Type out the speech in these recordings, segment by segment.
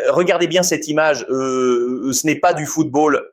Regardez bien cette image, ce n'est pas du football,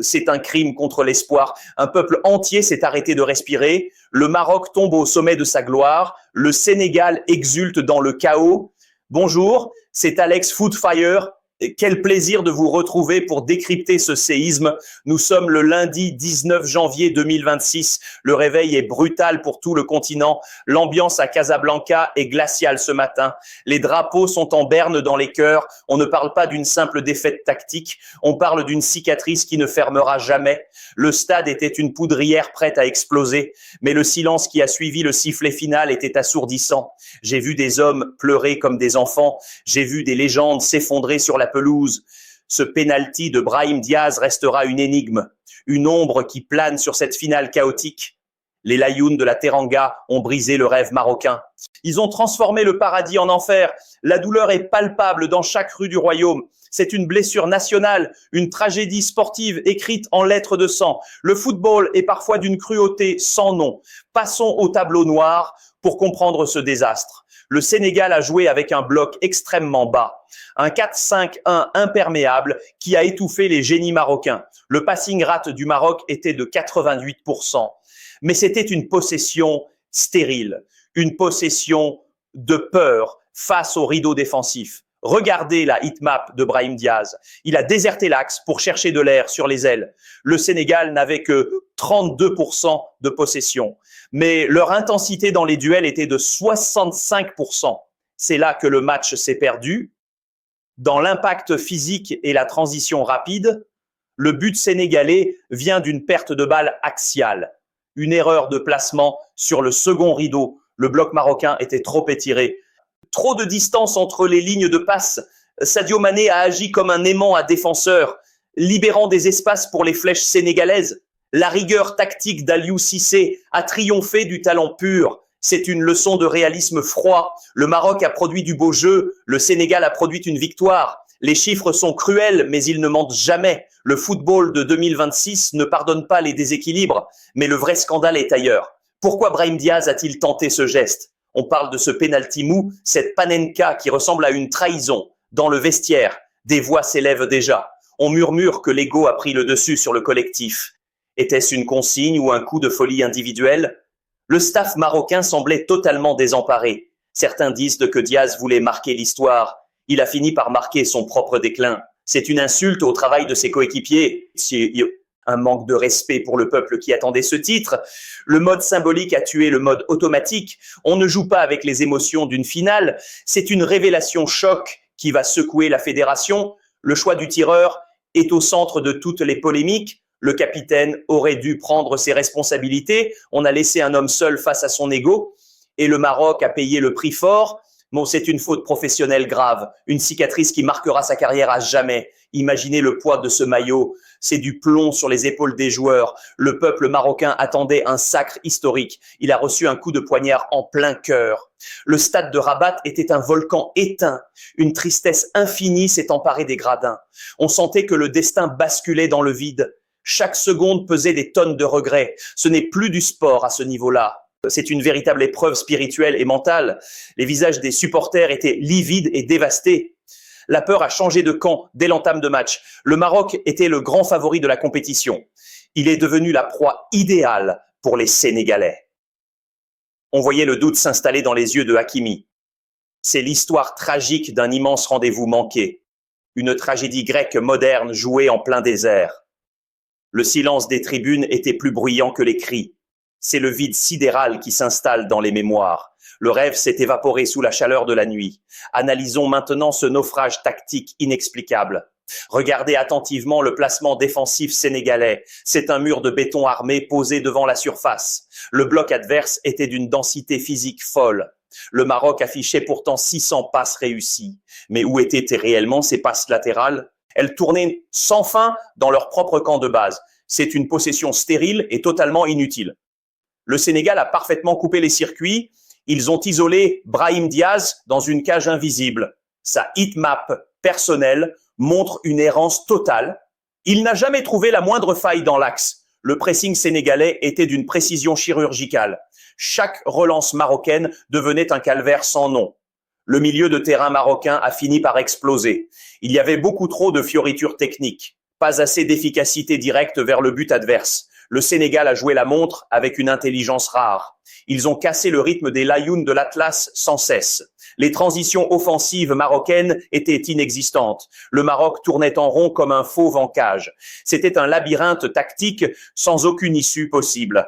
c'est un crime contre l'espoir. Un peuple entier s'est arrêté de respirer, le Maroc tombe au sommet de sa gloire, le Sénégal exulte dans le chaos. Bonjour, c'est Alex Footfire. Quel plaisir de vous retrouver pour décrypter ce séisme. Nous sommes le lundi 19 janvier 2026. Le réveil est brutal pour tout le continent. L'ambiance à Casablanca est glaciale ce matin. Les drapeaux sont en berne dans les cœurs. On ne parle pas d'une simple défaite tactique. On parle d'une cicatrice qui ne fermera jamais. Le stade était une poudrière prête à exploser. Mais le silence qui a suivi le sifflet final était assourdissant. J'ai vu des hommes pleurer comme des enfants. J'ai vu des légendes s'effondrer sur la pelouse. Ce penalty de Brahim Diaz restera une énigme, une ombre qui plane sur cette finale chaotique. Les Layounes de la Teranga ont brisé le rêve marocain. Ils ont transformé le paradis en enfer. La douleur est palpable dans chaque rue du royaume. C'est une blessure nationale, une tragédie sportive écrite en lettres de sang. Le football est parfois d'une cruauté sans nom. Passons au tableau noir pour comprendre ce désastre. Le Sénégal a joué avec un bloc extrêmement bas, un 4-5-1 imperméable qui a étouffé les génies marocains. Le passing rate du Maroc était de 88%, mais c'était une possession stérile, une possession de peur face au rideau défensif. Regardez la heatmap de Brahim Diaz. Il a déserté l'axe pour chercher de l'air sur les ailes. Le Sénégal n'avait que 32% de possession. Mais leur intensité dans les duels était de 65%. C'est là que le match s'est perdu. Dans l'impact physique et la transition rapide, le but sénégalais vient d'une perte de balle axiale. Une erreur de placement sur le second rideau. Le bloc marocain était trop étiré. Trop de distance entre les lignes de passe. Sadio Mané a agi comme un aimant à défenseur, libérant des espaces pour les flèches sénégalaises. La rigueur tactique d'Aliou Cissé a triomphé du talent pur. C'est une leçon de réalisme froid. Le Maroc a produit du beau jeu, le Sénégal a produit une victoire. Les chiffres sont cruels, mais ils ne mentent jamais. Le football de 2026 ne pardonne pas les déséquilibres, mais le vrai scandale est ailleurs. Pourquoi Brahim Diaz a-t-il tenté ce geste ? On parle de ce penalty mou, cette panenka qui ressemble à une trahison. Dans le vestiaire, des voix s'élèvent déjà. On murmure que l'ego a pris le dessus sur le collectif. Était-ce une consigne ou un coup de folie individuel ? Le staff marocain semblait totalement désemparé. Certains disent que Diaz voulait marquer l'histoire. Il a fini par marquer son propre déclin. C'est une insulte au travail de ses coéquipiers. C'est un manque de respect pour le peuple qui attendait ce titre. Le mode symbolique a tué le mode automatique. On ne joue pas avec les émotions d'une finale. C'est une révélation choc qui va secouer la fédération. Le choix du tireur est au centre de toutes les polémiques. Le capitaine aurait dû prendre ses responsabilités. On a laissé un homme seul face à son ego. Et le Maroc a payé le prix fort. Bon, c'est une faute professionnelle grave, une cicatrice qui marquera sa carrière à jamais. Imaginez le poids de ce maillot, c'est du plomb sur les épaules des joueurs. Le peuple marocain attendait un sacre historique. Il a reçu un coup de poignard en plein cœur. Le stade de Rabat était un volcan éteint. Une tristesse infinie s'est emparée des gradins. On sentait que le destin basculait dans le vide. Chaque seconde pesait des tonnes de regrets. Ce n'est plus du sport à ce niveau-là. C'est une véritable épreuve spirituelle et mentale. Les visages des supporters étaient livides et dévastés. La peur a changé de camp dès l'entame de match. Le Maroc était le grand favori de la compétition. Il est devenu la proie idéale pour les Sénégalais. On voyait le doute s'installer dans les yeux de Hakimi. C'est l'histoire tragique d'un immense rendez-vous manqué. Une tragédie grecque moderne jouée en plein désert. Le silence des tribunes était plus bruyant que les cris. C'est le vide sidéral qui s'installe dans les mémoires. Le rêve s'est évaporé sous la chaleur de la nuit. Analysons maintenant ce naufrage tactique inexplicable. Regardez attentivement le placement défensif sénégalais. C'est un mur de béton armé posé devant la surface. Le bloc adverse était d'une densité physique folle. Le Maroc affichait pourtant 600 passes réussies. Mais où étaient réellement ces passes latérales ? Elles tournaient sans fin dans leur propre camp de base. C'est une possession stérile et totalement inutile. Le Sénégal a parfaitement coupé les circuits. Ils ont isolé Brahim Diaz dans une cage invisible. Sa heatmap personnelle montre une errance totale. Il n'a jamais trouvé la moindre faille dans l'axe. Le pressing sénégalais était d'une précision chirurgicale. Chaque relance marocaine devenait un calvaire sans nom. Le milieu de terrain marocain a fini par exploser. Il y avait beaucoup trop de fioritures techniques, pas assez d'efficacité directe vers le but adverse. Le Sénégal a joué la montre avec une intelligence rare. Ils ont cassé le rythme des Layounes de l'Atlas sans cesse. Les transitions offensives marocaines étaient inexistantes. Le Maroc tournait en rond comme un fauve en cage. C'était un labyrinthe tactique sans aucune issue possible.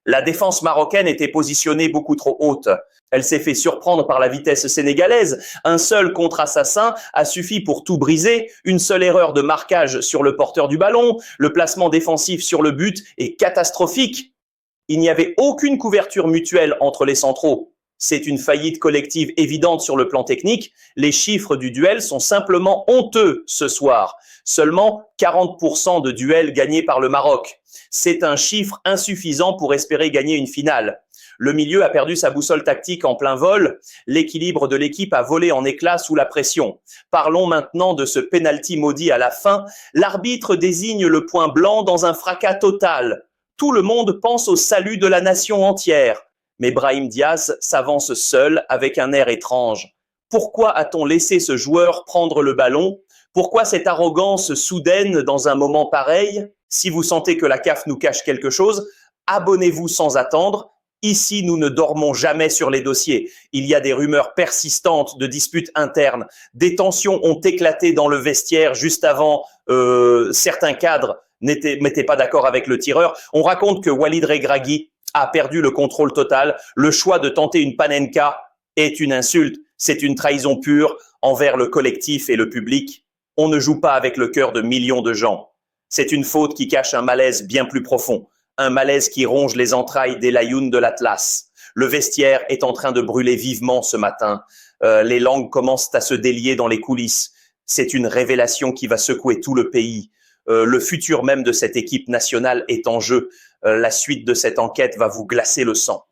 La défense marocaine était positionnée beaucoup trop haute. Elle s'est fait surprendre par la vitesse sénégalaise. Un seul contre-assassin a suffi pour tout briser. Une seule erreur de marquage sur le porteur du ballon. Le placement défensif sur le but est catastrophique. Il n'y avait aucune couverture mutuelle entre les centraux. C'est une faillite collective évidente sur le plan technique. Les chiffres du duel sont simplement honteux ce soir. Seulement 40% de duels gagnés par le Maroc. C'est un chiffre insuffisant pour espérer gagner une finale. Le milieu a perdu sa boussole tactique en plein vol. L'équilibre de l'équipe a volé en éclats sous la pression. Parlons maintenant de ce penalty maudit à la fin. L'arbitre désigne le point blanc dans un fracas total. Tout le monde pense au salut de la nation entière. Mais Brahim Diaz s'avance seul avec un air étrange. Pourquoi a-t-on laissé ce joueur prendre le ballon? Pourquoi cette arrogance soudaine dans un moment pareil? Si vous sentez que la CAF nous cache quelque chose, abonnez-vous sans attendre. Ici, nous ne dormons jamais sur les dossiers. Il y a des rumeurs persistantes de disputes internes. Des tensions ont éclaté dans le vestiaire juste avant certains cadres n'étaient pas d'accord avec le tireur. On raconte que Walid Regragui a perdu le contrôle total. Le choix de tenter une panenka est une insulte. C'est une trahison pure envers le collectif et le public. On ne joue pas avec le cœur de millions de gens. C'est une faute qui cache un malaise bien plus profond. Un malaise qui ronge les entrailles des Layounes de l'Atlas. Le vestiaire est en train de brûler vivement ce matin. Les langues commencent à se délier dans les coulisses. C'est une révélation qui va secouer tout le pays. Le futur même de cette équipe nationale est en jeu. La suite de cette enquête va vous glacer le sang.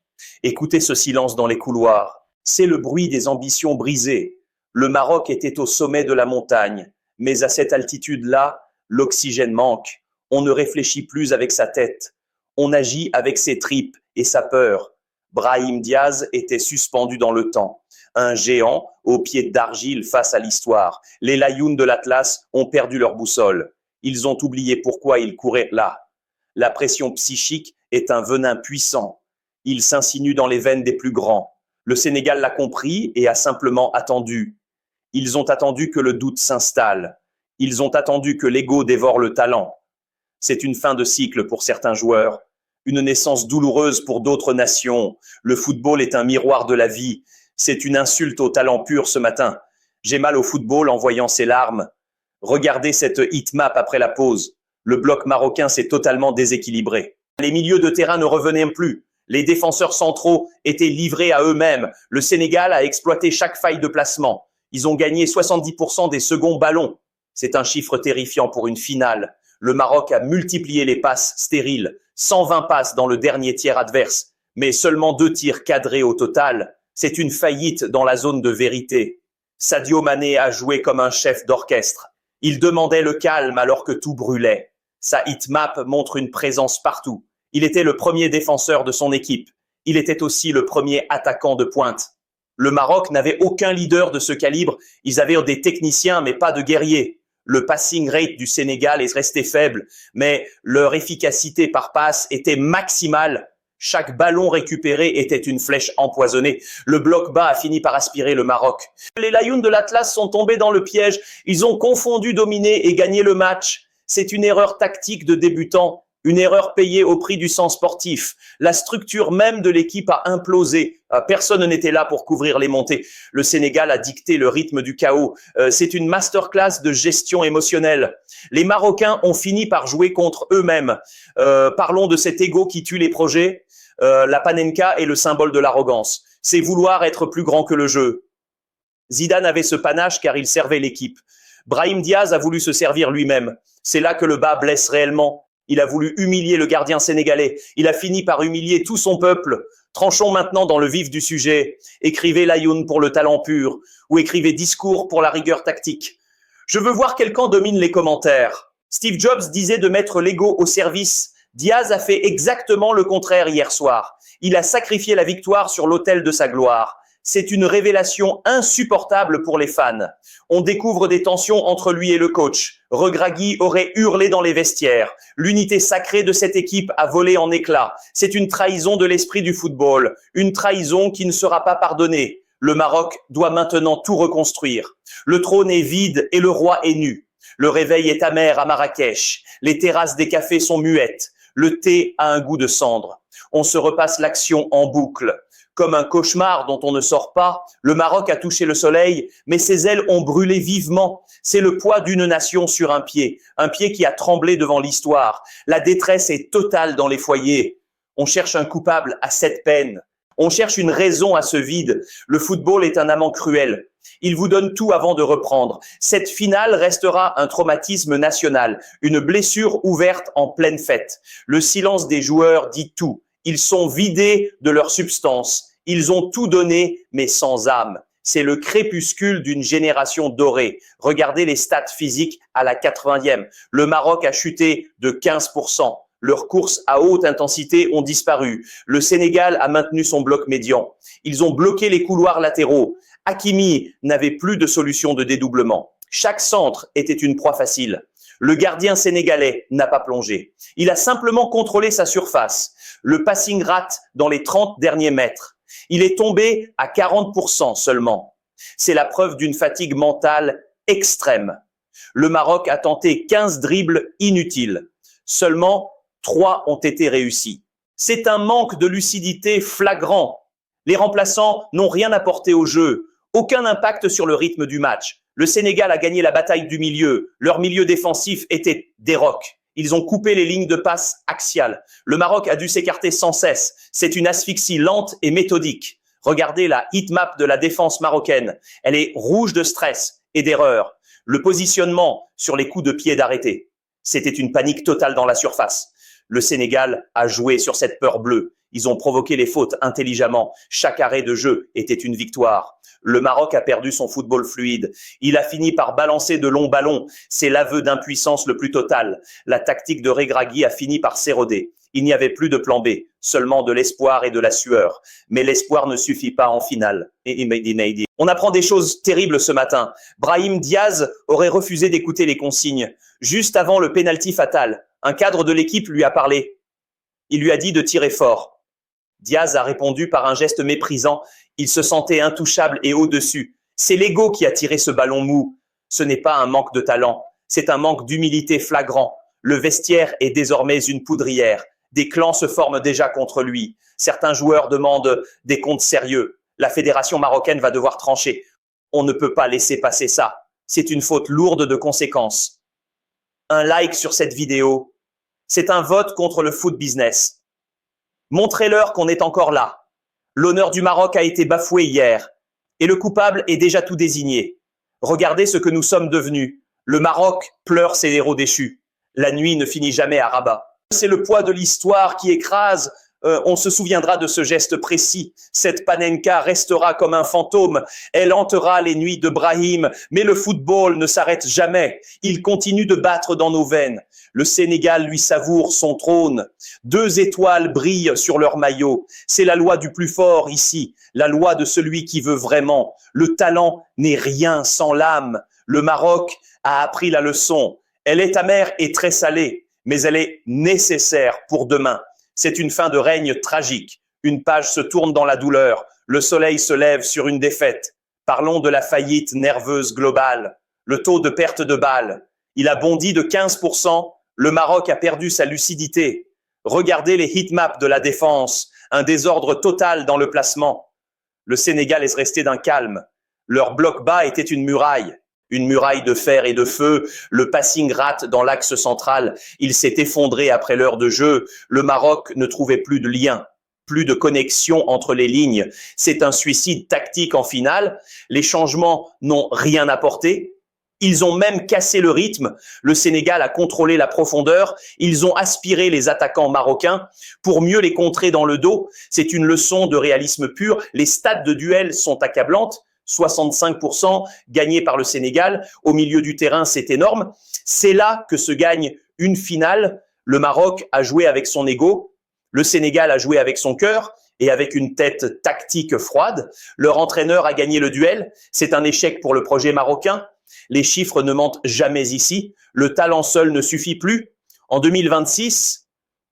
Écoutez ce silence dans les couloirs. C'est le bruit des ambitions brisées. Le Maroc était au sommet de la montagne. Mais à cette altitude-là, l'oxygène manque. On ne réfléchit plus avec sa tête. On agit avec ses tripes et sa peur. Brahim Diaz était suspendu dans le temps. Un géant aux pieds d'argile face à l'histoire. Les Layounes de l'Atlas ont perdu leur boussole. Ils ont oublié pourquoi ils couraient là. La pression psychique est un venin puissant. Il s'insinue dans les veines des plus grands. Le Sénégal l'a compris et a simplement attendu. Ils ont attendu que le doute s'installe. Ils ont attendu que l'ego dévore le talent. C'est une fin de cycle pour certains joueurs, une naissance douloureuse pour d'autres nations. Le football est un miroir de la vie. C'est une insulte au talent pur ce matin. J'ai mal au football en voyant ces larmes. Regardez cette heatmap après la pause. Le bloc marocain s'est totalement déséquilibré. Les milieux de terrain ne revenaient plus. Les défenseurs centraux étaient livrés à eux-mêmes. Le Sénégal a exploité chaque faille de placement. Ils ont gagné 70% des seconds ballons. C'est un chiffre terrifiant pour une finale. Le Maroc a multiplié les passes stériles. 120 passes dans le dernier tiers adverse. Mais seulement 2 tirs cadrés au total. C'est une faillite dans la zone de vérité. Sadio Mané a joué comme un chef d'orchestre. Il demandait le calme alors que tout brûlait. Sa heatmap montre une présence partout. Il était le premier défenseur de son équipe. Il était aussi le premier attaquant de pointe. Le Maroc n'avait aucun leader de ce calibre. Ils avaient des techniciens, mais pas de guerriers. Le passing rate du Sénégal est resté faible, mais leur efficacité par passe était maximale. Chaque ballon récupéré était une flèche empoisonnée. Le bloc bas a fini par aspirer le Maroc. Les Layounes de l'Atlas sont tombés dans le piège. Ils ont confondu dominer et gagner le match. C'est une erreur tactique de débutant, une erreur payée au prix du sang sportif. La structure même de l'équipe a implosé. Personne n'était là pour couvrir les montées. Le Sénégal a dicté le rythme du chaos. C'est une masterclass de gestion émotionnelle. Les Marocains ont fini par jouer contre eux-mêmes. Parlons de cet ego qui tue les projets. La panenka est le symbole de l'arrogance. C'est vouloir être plus grand que le jeu. Zidane avait ce panache car il servait l'équipe. Brahim Diaz a voulu se servir lui-même. C'est là que le bas blesse réellement. Il a voulu humilier le gardien sénégalais. Il a fini par humilier tout son peuple. Tranchons maintenant dans le vif du sujet. Écrivez Layoun pour le talent pur ou écrivez discours pour la rigueur tactique. Je veux voir quel camp domine les commentaires. Steve Jobs disait de mettre l'ego au service. Diaz a fait exactement le contraire hier soir. Il a sacrifié la victoire sur l'autel de sa gloire. C'est une révélation insupportable pour les fans. On découvre des tensions entre lui et le coach. Regragui aurait hurlé dans les vestiaires. L'unité sacrée de cette équipe a volé en éclats. C'est une trahison de l'esprit du football. Une trahison qui ne sera pas pardonnée. Le Maroc doit maintenant tout reconstruire. Le trône est vide et le roi est nu. Le réveil est amer à Marrakech. Les terrasses des cafés sont muettes. Le thé a un goût de cendre. On se repasse l'action en boucle. Comme un cauchemar dont on ne sort pas, le Maroc a touché le soleil, mais ses ailes ont brûlé vivement. C'est le poids d'une nation sur un pied qui a tremblé devant l'histoire. La détresse est totale dans les foyers. On cherche un coupable à cette peine. On cherche une raison à ce vide. Le football est un amant cruel. Il vous donne tout avant de reprendre. Cette finale restera un traumatisme national, une blessure ouverte en pleine fête. Le silence des joueurs dit tout. Ils sont vidés de leur substance. Ils ont tout donné, mais sans âme. C'est le crépuscule d'une génération dorée. Regardez les stats physiques à la 80e. Le Maroc a chuté de 15%. Leurs courses à haute intensité ont disparu. Le Sénégal a maintenu son bloc médian. Ils ont bloqué les couloirs latéraux. Hakimi n'avait plus de solution de dédoublement. Chaque centre était une proie facile. Le gardien sénégalais n'a pas plongé. Il a simplement contrôlé sa surface. Le passing rate dans les 30 derniers mètres. Il est tombé à 40% seulement. C'est la preuve d'une fatigue mentale extrême. Le Maroc a tenté 15 dribbles inutiles. Seulement 3 ont été réussis. C'est un manque de lucidité flagrant. Les remplaçants n'ont rien apporté au jeu. Aucun impact sur le rythme du match. Le Sénégal a gagné la bataille du milieu. Leur milieu défensif était des rocs. Ils ont coupé les lignes de passe axiales. Le Maroc a dû s'écarter sans cesse. C'est une asphyxie lente et méthodique. Regardez la heatmap de la défense marocaine. Elle est rouge de stress et d'erreur. Le positionnement sur les coups de pied d'arrêté. C'était une panique totale dans la surface. Le Sénégal a joué sur cette peur bleue. Ils ont provoqué les fautes intelligemment. Chaque arrêt de jeu était une victoire. Le Maroc a perdu son football fluide. Il a fini par balancer de longs ballons. C'est l'aveu d'impuissance le plus total. La tactique de Regragui a fini par s'éroder. Il n'y avait plus de plan B, seulement de l'espoir et de la sueur. Mais l'espoir ne suffit pas en finale. On apprend des choses terribles ce matin. Brahim Diaz aurait refusé d'écouter les consignes. Juste avant le pénalty fatal, un cadre de l'équipe lui a parlé. Il lui a dit de tirer fort. Diaz a répondu par un geste méprisant. Il se sentait intouchable et au-dessus. C'est l'ego qui a tiré ce ballon mou. Ce n'est pas un manque de talent, c'est un manque d'humilité flagrant. Le vestiaire est désormais une poudrière. Des clans se forment déjà contre lui. Certains joueurs demandent des comptes sérieux. La fédération marocaine va devoir trancher. On ne peut pas laisser passer ça. C'est une faute lourde de conséquences. Un like sur cette vidéo, c'est un vote contre le foot business. Montrez-leur qu'on est encore là. L'honneur du Maroc a été bafoué hier et le coupable est déjà tout désigné. Regardez ce que nous sommes devenus. Le Maroc pleure ses héros déchus. La nuit ne finit jamais à Rabat. C'est le poids de l'histoire qui écrase. On se souviendra de ce geste précis. Cette Panenka restera comme un fantôme. Elle hantera les nuits de Brahim. Mais le football ne s'arrête jamais. Il continue de battre dans nos veines. Le Sénégal lui savoure son trône. 2 étoiles brillent sur leur maillot. C'est la loi du plus fort ici. La loi de celui qui veut vraiment. Le talent n'est rien sans l'âme. Le Maroc a appris la leçon. Elle est amère et très salée, mais elle est nécessaire pour demain. C'est une fin de règne tragique. Une page se tourne dans la douleur. Le soleil se lève sur une défaite. Parlons de la faillite nerveuse globale. Le taux de perte de balles. Il a bondi de 15%. Le Maroc a perdu sa lucidité. Regardez les heatmaps de la défense. Un désordre total dans le placement. Le Sénégal est resté d'un calme. Leur bloc bas était une muraille de fer et de feu. Le passing rate dans l'axe central. Il s'est effondré après l'heure de jeu. Le Maroc ne trouvait plus de lien, plus de connexion entre les lignes. C'est un suicide tactique en finale. Les changements n'ont rien apporté. Ils ont même cassé le rythme. Le Sénégal a contrôlé la profondeur. Ils ont aspiré les attaquants marocains pour mieux les contrer dans le dos. C'est une leçon de réalisme pur. Les stats de duel sont accablantes. 65% gagnés par le Sénégal. Au milieu du terrain, c'est énorme. C'est là que se gagne une finale. Le Maroc a joué avec son ego. Le Sénégal a joué avec son cœur. et avec une tête tactique froide. Leur entraîneur a gagné le duel. C'est un échec pour le projet marocain. Les chiffres ne mentent jamais ici. Le talent seul ne suffit plus. En 2026,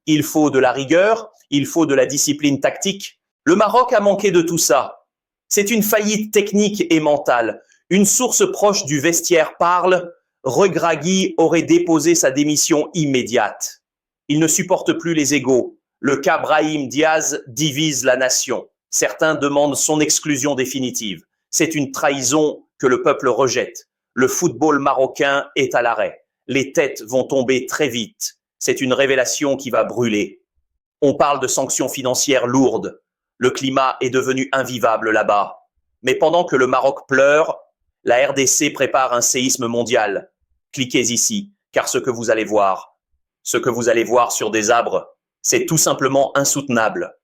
il faut de la rigueur, il faut de la discipline tactique. Le Maroc a manqué de tout ça. C'est une faillite technique et mentale. Une source proche du vestiaire parle. Regragui aurait déposé sa démission immédiate. Il ne supporte plus les égos. Le cas Brahim Diaz divise la nation. Certains demandent son exclusion définitive. C'est une trahison que le peuple rejette. Le football marocain est à l'arrêt. Les têtes vont tomber très vite. C'est une révélation qui va brûler. On parle de sanctions financières lourdes. Le climat est devenu invivable là-bas. Mais pendant que le Maroc pleure, la RDC prépare un séisme mondial. Cliquez ici, car ce que vous allez voir sur des arbres, c'est tout simplement insoutenable.